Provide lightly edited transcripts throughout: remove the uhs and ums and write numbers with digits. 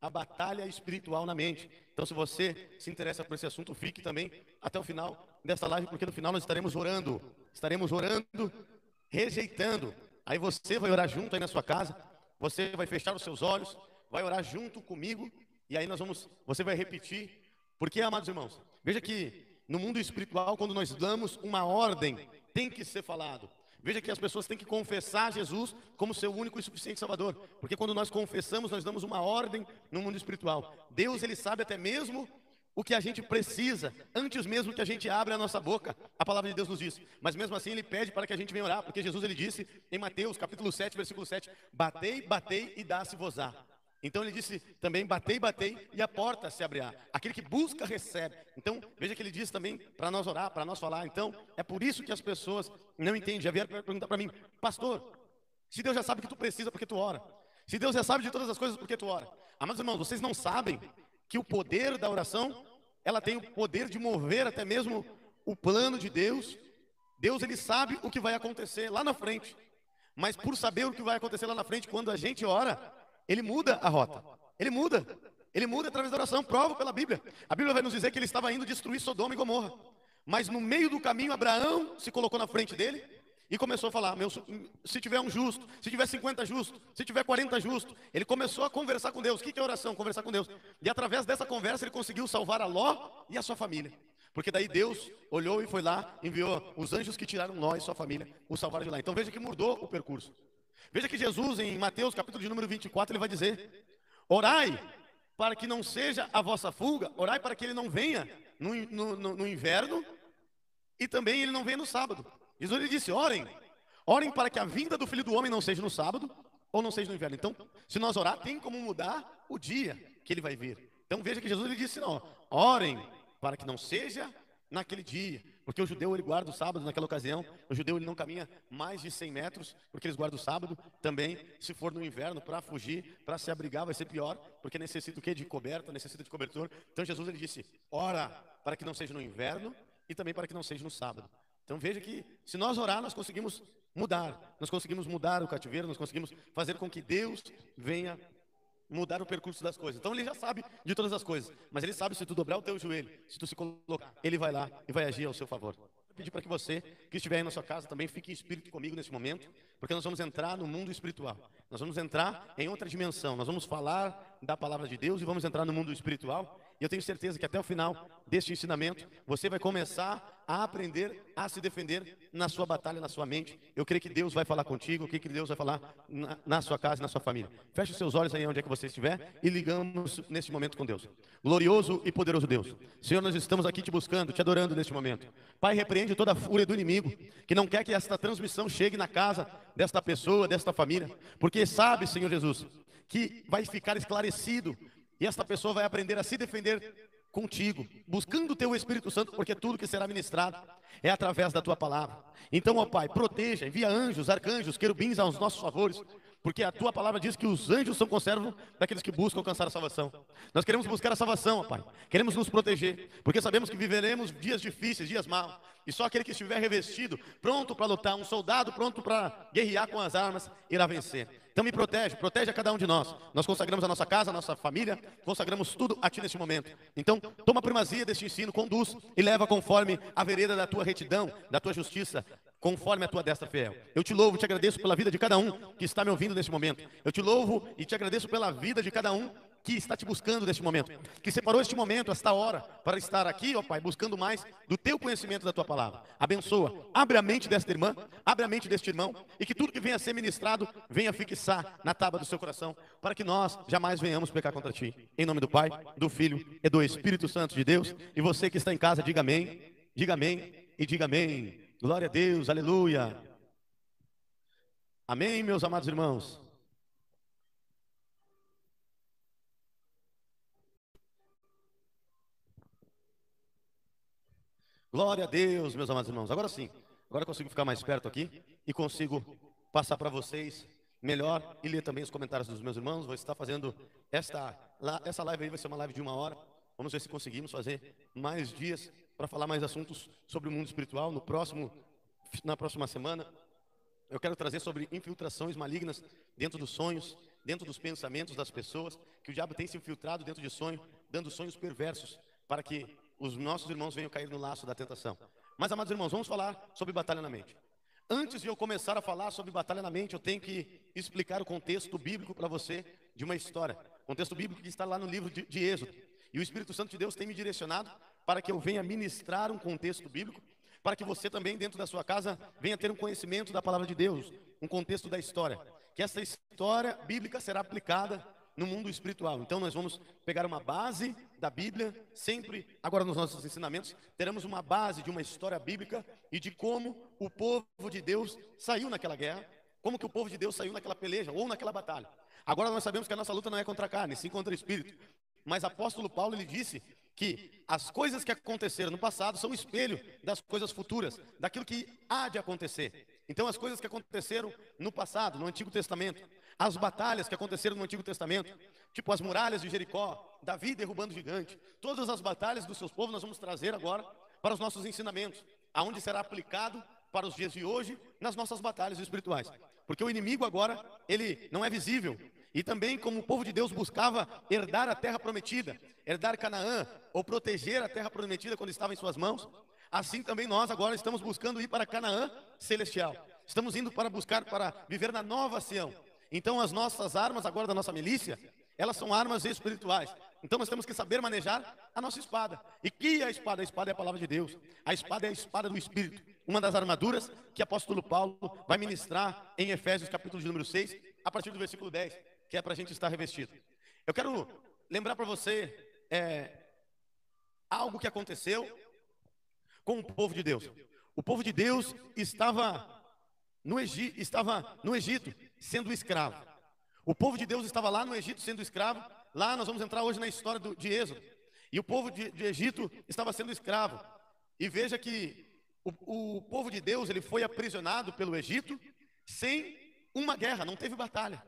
a batalha espiritual na mente. Então, se você se interessa por esse assunto, fique também até o final desta live, porque no final nós estaremos orando, rejeitando. Aí você vai orar junto aí na sua casa, você vai fechar os seus olhos, vai orar junto comigo, e aí você vai repetir, porque, amados irmãos, veja que no mundo espiritual, quando nós damos uma ordem, tem que ser falado. Veja que as pessoas têm que confessar Jesus como seu único e suficiente Salvador. Porque quando nós confessamos, nós damos uma ordem no mundo espiritual. Deus, Ele sabe até mesmo o que a gente precisa, antes mesmo que a gente abra a nossa boca. A palavra de Deus nos diz. Mas mesmo assim Ele pede para que a gente venha orar. Porque Jesus, Ele disse em Mateus capítulo 7, versículo 7, batei, batei e dá-se-vos-á. Então ele disse também, batei, batei e a porta se abrirá. Aquele que busca, recebe. Então, veja que ele diz também para nós orar, para nós falar. Então, é por isso que as pessoas não entendem. Já vieram perguntar para mim, pastor, se Deus já sabe que tu precisa, porque tu ora? Se Deus já sabe de todas as coisas, porque tu ora? Amados irmãos, vocês não sabem que o poder da oração, ela tem o poder de mover até mesmo o plano de Deus. Deus, ele sabe o que vai acontecer lá na frente. Mas por saber o que vai acontecer lá na frente, quando a gente ora, Ele muda a rota. Ele muda através da oração, prova pela Bíblia. A Bíblia vai nos dizer que ele estava indo destruir Sodoma e Gomorra. Mas no meio do caminho, Abraão se colocou na frente dele e começou a falar, se tiver um justo, se tiver 50 justos, se tiver 40 justos. Ele começou a conversar com Deus. O que é oração? Conversar com Deus. E através dessa conversa ele conseguiu salvar a Ló e a sua família. Porque daí Deus olhou e foi lá, enviou os anjos que tiraram Ló e sua família, o salvaram de lá. Então veja que mudou o percurso. Veja que Jesus, em Mateus, capítulo de número 24, ele vai dizer, orai para que não seja a vossa fuga, orai para que ele não venha no inverno e também ele não venha no sábado. Jesus ele disse, orem para que a vinda do Filho do Homem não seja no sábado ou não seja no inverno. Então, se nós orar, tem como mudar o dia que ele vai vir. Então veja que Jesus ele disse, não, orem para que não seja naquele dia, porque o judeu ele guarda o sábado naquela ocasião, o judeu ele não caminha mais de 100 metros, porque eles guardam o sábado, também se for no inverno para fugir, para se abrigar vai ser pior, porque necessita o quê? De coberta, necessita de cobertor. Então Jesus ele disse, ora para que não seja no inverno e também para que não seja no sábado. Então veja que se nós orar nós conseguimos mudar o cativeiro, nós conseguimos fazer com que Deus venha mudar o percurso das coisas. Então ele já sabe de todas as coisas, mas ele sabe se tu dobrar o teu joelho, se tu se colocar, ele vai lá e vai agir ao seu favor. Vou pedir para que você, que estiver aí na sua casa, também fique em espírito comigo nesse momento, porque nós vamos entrar no mundo espiritual. Nós vamos entrar em outra dimensão, nós vamos falar da palavra de Deus e vamos entrar no mundo espiritual. E eu tenho certeza que até o final deste ensinamento, você vai começar a aprender a se defender na sua batalha, na sua mente. Eu creio que Deus vai falar contigo, eu creio que Deus vai falar na sua casa e na sua família. Feche os seus olhos aí onde é que você estiver e ligamos nesse momento com Deus. Glorioso e poderoso Deus, Senhor, nós estamos aqui te buscando, te adorando neste momento. Pai, repreende toda a fúria do inimigo, que não quer que esta transmissão chegue na casa desta pessoa, desta família, porque sabe, Senhor Jesus, que vai ficar esclarecido e esta pessoa vai aprender a se defender contigo, buscando o teu Espírito Santo, porque tudo que será ministrado é através da tua palavra. Então, ó Pai, proteja, envia anjos, arcanjos, querubins aos nossos favores, porque a tua palavra diz que os anjos são conservos daqueles que buscam alcançar a salvação. Nós queremos buscar a salvação, ó Pai, queremos nos proteger, porque sabemos que viveremos dias difíceis, dias maus, e só aquele que estiver revestido, pronto para lutar, um soldado pronto para guerrear com as armas, irá vencer. Então me protege a cada um de nós. Nós consagramos a nossa casa, a nossa família, consagramos tudo a Ti neste momento. Então, toma a primazia deste ensino, conduz e leva conforme a vereda da Tua retidão, da Tua justiça, conforme a Tua destra fiel. Eu te louvo e te agradeço pela vida de cada um que está me ouvindo neste momento. Eu te louvo e te agradeço pela vida de cada um que está te buscando neste momento, que separou este momento, esta hora, para estar aqui, ó Pai, buscando mais do Teu conhecimento da Tua palavra. Abençoa, abre a mente desta irmã, abre a mente deste irmão, e que tudo que venha a ser ministrado, venha fixar na tábua do seu coração, para que nós jamais venhamos pecar contra Ti. Em nome do Pai, do Filho e do Espírito Santo de Deus. E você que está em casa, diga amém e diga amém. Glória a Deus, aleluia. Amém, meus amados irmãos. Glória a Deus, meus amados irmãos. Agora sim, agora eu consigo ficar mais perto aqui e consigo passar para vocês melhor e ler também os comentários dos meus irmãos. Vou estar fazendo essa live aí, vai ser uma live de 1 hora. Vamos ver se conseguimos fazer mais dias para falar mais assuntos sobre o mundo espiritual. Na próxima semana, eu quero trazer sobre infiltrações malignas dentro dos sonhos. dentro dos pensamentos das pessoas, que o diabo tem se infiltrado dentro de sonho, dando sonhos perversos, para que os nossos irmãos venham cair no laço da tentação. Mas, amados irmãos, vamos falar sobre batalha na mente. Antes de eu começar a falar sobre batalha na mente, eu tenho que explicar o contexto bíblico para você de uma história. O contexto bíblico que está lá no livro de Êxodo. E o Espírito Santo de Deus tem me direcionado para que eu venha ministrar um contexto bíblico, para que você também, dentro da sua casa, venha ter um conhecimento da palavra de Deus, um contexto da história. Que essa história bíblica será aplicada no mundo espiritual. Então nós vamos pegar uma base da Bíblia, sempre, agora nos nossos ensinamentos, teremos uma base de uma história bíblica e de como o povo de Deus saiu naquela guerra, como que o povo de Deus saiu naquela peleja ou naquela batalha. Agora nós sabemos que a nossa luta não é contra a carne, sim contra o espírito. Mas apóstolo Paulo, ele disse que as coisas que aconteceram no passado são espelho das coisas futuras, daquilo que há de acontecer. Então as coisas que aconteceram no passado, no Antigo Testamento, as batalhas que aconteceram no Antigo Testamento, tipo as muralhas de Jericó, Davi derrubando o gigante, todas as batalhas dos seus povos nós vamos trazer agora para os nossos ensinamentos, aonde será aplicado para os dias de hoje nas nossas batalhas espirituais. Porque o inimigo agora, ele não é visível. E também como o povo de Deus buscava herdar a terra prometida, herdar Canaã, ou proteger a terra prometida quando estava em suas mãos, assim também nós agora estamos buscando ir para Canaã celestial. Estamos indo para buscar, para viver na nova Sião. Então as nossas armas agora da nossa milícia, elas são armas espirituais. Então nós temos que saber manejar a nossa espada. E que é a espada? A espada é a palavra de Deus. A espada é a espada do Espírito. Uma das armaduras que o apóstolo Paulo vai ministrar em Efésios capítulo de número 6, a partir do versículo 10, que é para a gente estar revestido. Eu quero lembrar para você algo que aconteceu com o povo de Deus. O povo de Deus estava no Egito sendo escravo. O povo de Deus estava lá no Egito sendo escravo. Lá nós vamos entrar hoje na história de Êxodo. E o povo de Egito estava sendo escravo. E veja que o povo de Deus, ele foi aprisionado pelo Egito sem uma guerra, não teve batalha.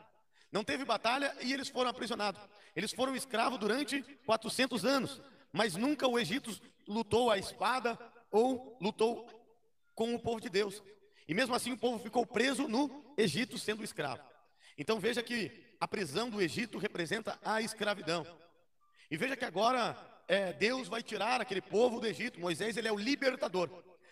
Não teve batalha e eles foram aprisionados. Eles foram escravos durante 400 anos. Mas nunca o Egito lutou a espada ou lutou com o povo de Deus. E mesmo assim o povo ficou preso no Egito sendo escravo. Então veja que a prisão do Egito representa a escravidão. E veja que agora Deus vai tirar aquele povo do Egito. Moisés, ele é o libertador.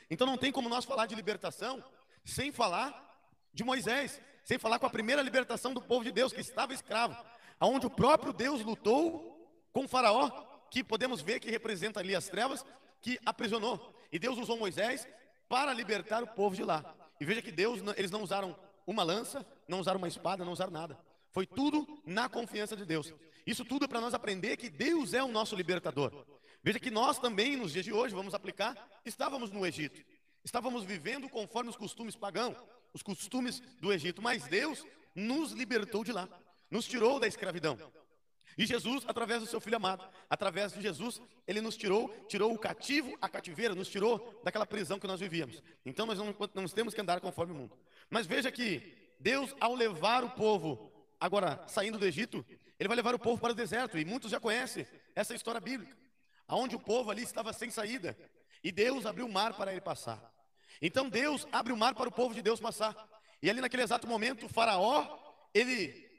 Então não tem como nós falar de libertação sem falar de Moisés, sem falar com a primeira libertação do povo de Deus que estava escravo, onde o próprio Deus lutou com o faraó, que podemos ver que representa ali as trevas, que aprisionou. E Deus usou Moisés para libertar o povo de lá. E veja que eles não usaram uma lança, não usaram uma espada, não usaram nada. Foi tudo na confiança de Deus. Isso tudo é para nós aprender que Deus é o nosso libertador. Veja que nós também, nos dias de hoje, vamos aplicar, estávamos no Egito. Estávamos vivendo conforme os costumes pagãos, os costumes do Egito. Mas Deus nos libertou de lá, nos tirou da escravidão. E Jesus, através do seu Filho amado, através de Jesus, ele nos tirou o cativo, a cativeira, nos tirou daquela prisão que nós vivíamos. Então nós não temos que andar conforme o mundo. Mas veja que Deus, ao levar o povo, agora saindo do Egito, ele vai levar o povo para o deserto. E muitos já conhecem essa história bíblica, onde o povo ali estava sem saída. E Deus abriu o mar para ele passar. Então Deus abre o mar para o povo de Deus passar. E ali naquele exato momento, o faraó, ele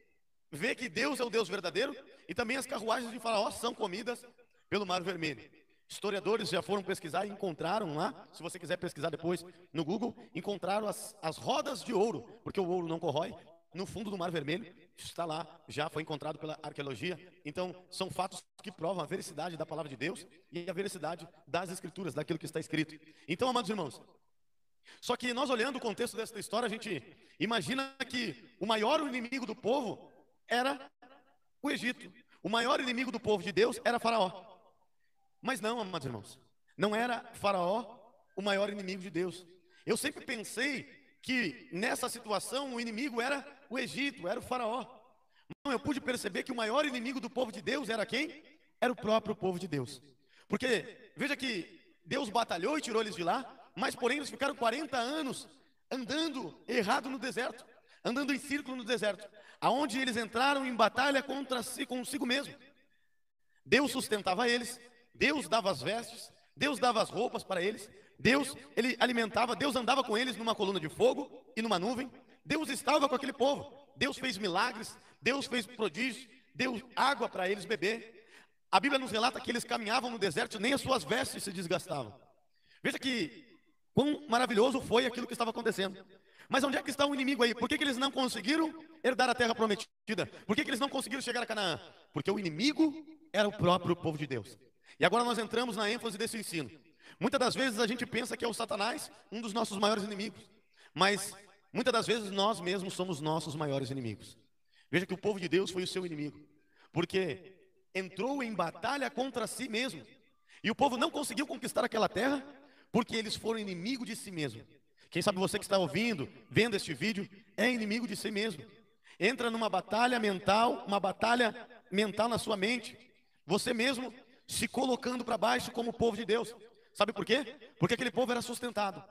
vê que Deus é o Deus verdadeiro. E também as carruagens de faraó são comidas pelo Mar Vermelho. Historiadores já foram pesquisar e encontraram lá, se você quiser pesquisar depois no Google, encontraram as rodas de ouro, porque o ouro não corrói, no fundo do Mar Vermelho. Está lá, já foi encontrado pela arqueologia. Então são fatos que provam a veracidade da palavra de Deus e a veracidade das escrituras, daquilo que está escrito. Então, amados irmãos, só que nós olhando o contexto dessa história, a gente imagina que o maior inimigo do povo era o Egito. O maior inimigo do povo de Deus era Faraó. Mas não, amados irmãos, não era Faraó o maior inimigo de Deus. Eu sempre pensei que nessa situação o inimigo era o Egito, era o Faraó. Não, eu pude perceber que o maior inimigo do povo de Deus era quem? Era o próprio povo de Deus. Porque veja que Deus batalhou e tirou eles de lá, mas porém eles ficaram 40 anos andando errado no deserto, andando em círculo no deserto, aonde eles entraram em batalha consigo mesmo. Deus sustentava eles, Deus dava as vestes, Deus dava as roupas para eles, Deus, ele alimentava, Deus andava com eles numa coluna de fogo e numa nuvem. Deus estava com aquele povo, Deus fez milagres, Deus fez prodígios, deu água para eles beber. A Bíblia nos relata que eles caminhavam no deserto, nem as suas vestes se desgastavam. Veja que quão maravilhoso foi aquilo que estava acontecendo. Mas onde é que está o inimigo aí? Por que eles não conseguiram herdar a terra prometida? Por que eles não conseguiram chegar a Canaã? Porque o inimigo era o próprio povo de Deus. E agora nós entramos na ênfase desse ensino. Muitas das vezes a gente pensa que é o Satanás um dos nossos maiores inimigos. Mas muitas das vezes nós mesmos somos nossos maiores inimigos. Veja que o povo de Deus foi o seu inimigo. Porque entrou em batalha contra si mesmo. E o povo não conseguiu conquistar aquela terra porque eles foram inimigo de si mesmo. Quem sabe você que está ouvindo, vendo este vídeo, é inimigo de si mesmo. Entra numa batalha mental, na sua mente. Você mesmo se colocando para baixo como o povo de Deus. Sabe por quê? Porque aquele povo era sustentado.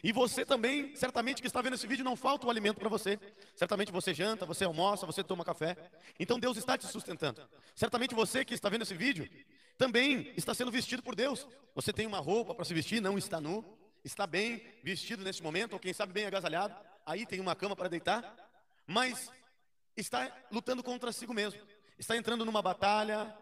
E você também, certamente que está vendo esse vídeo, não falta o alimento para você. Certamente você janta, você almoça, você toma café. Então Deus está te sustentando. Certamente você que está vendo esse vídeo, também está sendo vestido por Deus. Você tem uma roupa para se vestir, não está nu. Está bem vestido nesse momento, ou quem sabe bem agasalhado. Aí tem uma cama para deitar. Mas está lutando contra si mesmo. Está entrando numa batalha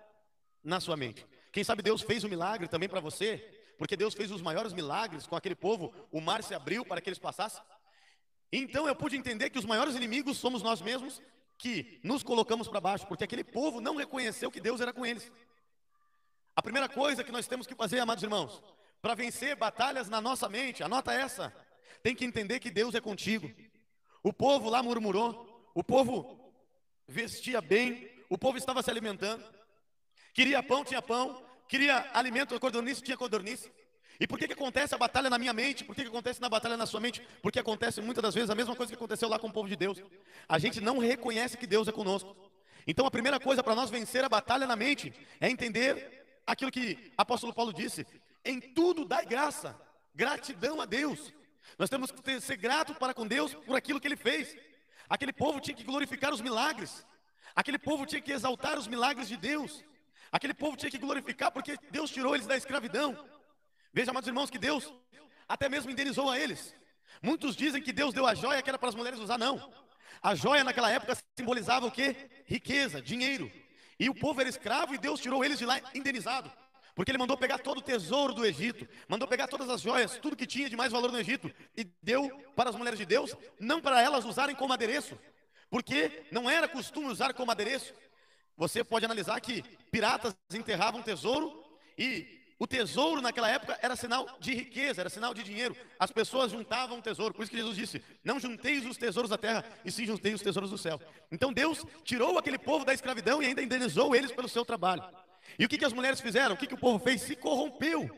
na sua mente. Quem sabe Deus fez um milagre também para você, porque Deus fez os maiores milagres com aquele povo. O mar se abriu para que eles passassem. Então eu pude entender que os maiores inimigos somos nós mesmos, que nos colocamos para baixo, porque aquele povo não reconheceu que Deus era com eles. A primeira coisa que nós temos que fazer, amados irmãos, para vencer batalhas na nossa mente, anota essa: tem que entender que Deus é contigo. O povo lá murmurou, o povo vestia bem, o povo estava se alimentando, queria pão, tinha pão, queria alimento, codornice, tinha codornice. E por que acontece a batalha na minha mente? Por que acontece na batalha na sua mente? Porque acontece muitas das vezes a mesma coisa que aconteceu lá com o povo de Deus. A gente não reconhece que Deus é conosco. Então a primeira coisa para nós vencer a batalha na mente é entender aquilo que o apóstolo Paulo disse: em tudo dai graça, gratidão a Deus. Nós temos que ser gratos para com Deus por aquilo que Ele fez. Aquele povo tinha que glorificar os milagres. Aquele povo tinha que exaltar os milagres de Deus. Aquele povo tinha que glorificar porque Deus tirou eles da escravidão. Veja, amados irmãos, que Deus até mesmo indenizou a eles. Muitos dizem que Deus deu a joia que era para as mulheres usar. Não. A joia naquela época simbolizava o quê? Riqueza, dinheiro. E o povo era escravo e Deus tirou eles de lá indenizado. Porque Ele mandou pegar todo o tesouro do Egito, mandou pegar todas as joias, tudo que tinha de mais valor no Egito, e deu para as mulheres de Deus, não para elas usarem como adereço, porque não era costume usar como adereço. Você pode analisar que piratas enterravam tesouro, e o tesouro naquela época era sinal de riqueza, era sinal de dinheiro. As pessoas juntavam o tesouro, por isso que Jesus disse: não junteis os tesouros da terra, e sim junteis os tesouros do céu. Então Deus tirou aquele povo da escravidão e ainda indenizou eles pelo seu trabalho. E o que as mulheres fizeram? O que o povo fez? Se corrompeu.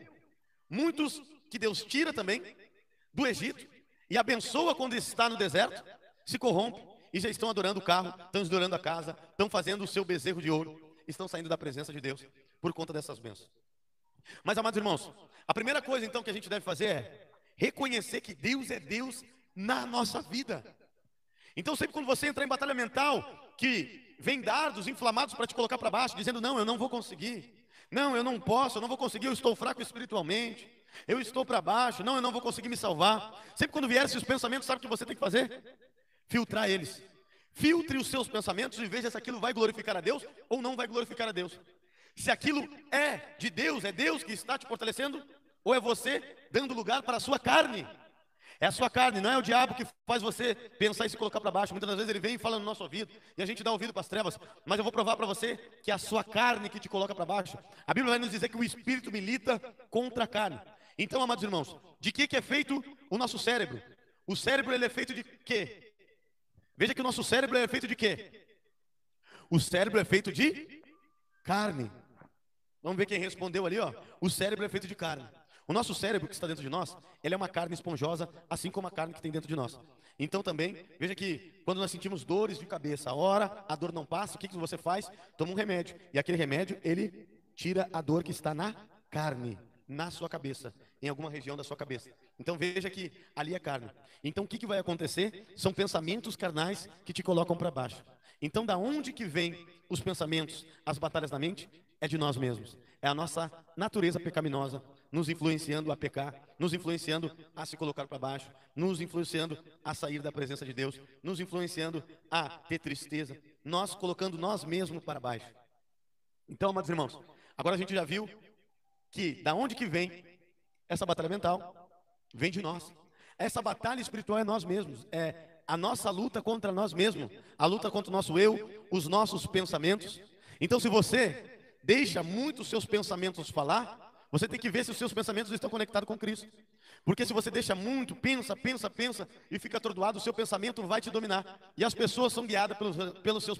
Muitos que Deus tira também do Egito e abençoa quando está no deserto, se corrompem e já estão adorando o carro, estão adorando a casa, estão fazendo o seu bezerro de ouro, estão saindo da presença de Deus por conta dessas bênçãos. Mas, amados irmãos, a primeira coisa então que a gente deve fazer é reconhecer que Deus é Deus na nossa vida. Então sempre quando você entrar em batalha mental, que vem dardos inflamados para te colocar para baixo, dizendo: não, eu não vou conseguir, não, eu não posso, eu não vou conseguir, eu estou fraco espiritualmente, eu estou para baixo, não, eu não vou conseguir me salvar. Sempre quando vier esses pensamentos, sabe o que você tem que fazer? Filtrar eles. Filtre os seus pensamentos e veja se aquilo vai glorificar a Deus ou não vai glorificar a Deus. Se aquilo é de Deus, é Deus que está te fortalecendo, ou é você dando lugar para a sua carne. É a sua carne, não é o diabo que faz você pensar e se colocar para baixo. Muitas das vezes ele vem e fala no nosso ouvido, e a gente dá ouvido para as trevas. Mas eu vou provar para você que é a sua carne que te coloca para baixo. A Bíblia vai nos dizer que o Espírito milita contra a carne. Então, amados irmãos, de que é feito o nosso cérebro? O cérebro, ele é feito de quê? Veja que o nosso cérebro é feito de quê? O cérebro é feito de carne. Vamos ver quem respondeu ali, ó. O cérebro é feito de carne. O nosso cérebro que está dentro de nós, ele é uma carne esponjosa, assim como a carne que tem dentro de nós. Então também, veja que quando nós sentimos dores de cabeça, a hora a dor não passa, o que você faz? Toma um remédio. E aquele remédio, ele tira a dor que está na carne, na sua cabeça, em alguma região da sua cabeça. Então veja que ali é carne. Então o que vai acontecer? São pensamentos carnais que te colocam para baixo. Então da onde que vem os pensamentos, as batalhas na mente? É de nós mesmos. É a nossa natureza pecaminosa, nos influenciando a pecar, nos influenciando a se colocar para baixo, nos influenciando a sair da presença de Deus, nos influenciando a ter tristeza, nós colocando nós mesmos para baixo. Então, amados irmãos, agora a gente já viu que da onde que vem essa batalha mental? Vem de nós. Essa batalha espiritual é nós mesmos, é a nossa luta contra nós mesmos, a luta contra o nosso eu, os nossos pensamentos. Então, se você deixa muito os seus pensamentos falar, você tem que ver se os seus pensamentos estão conectados com Cristo. Porque se você deixa muito, pensa e fica atordoado, o seu pensamento vai te dominar. E as pessoas são guiadas pelos seus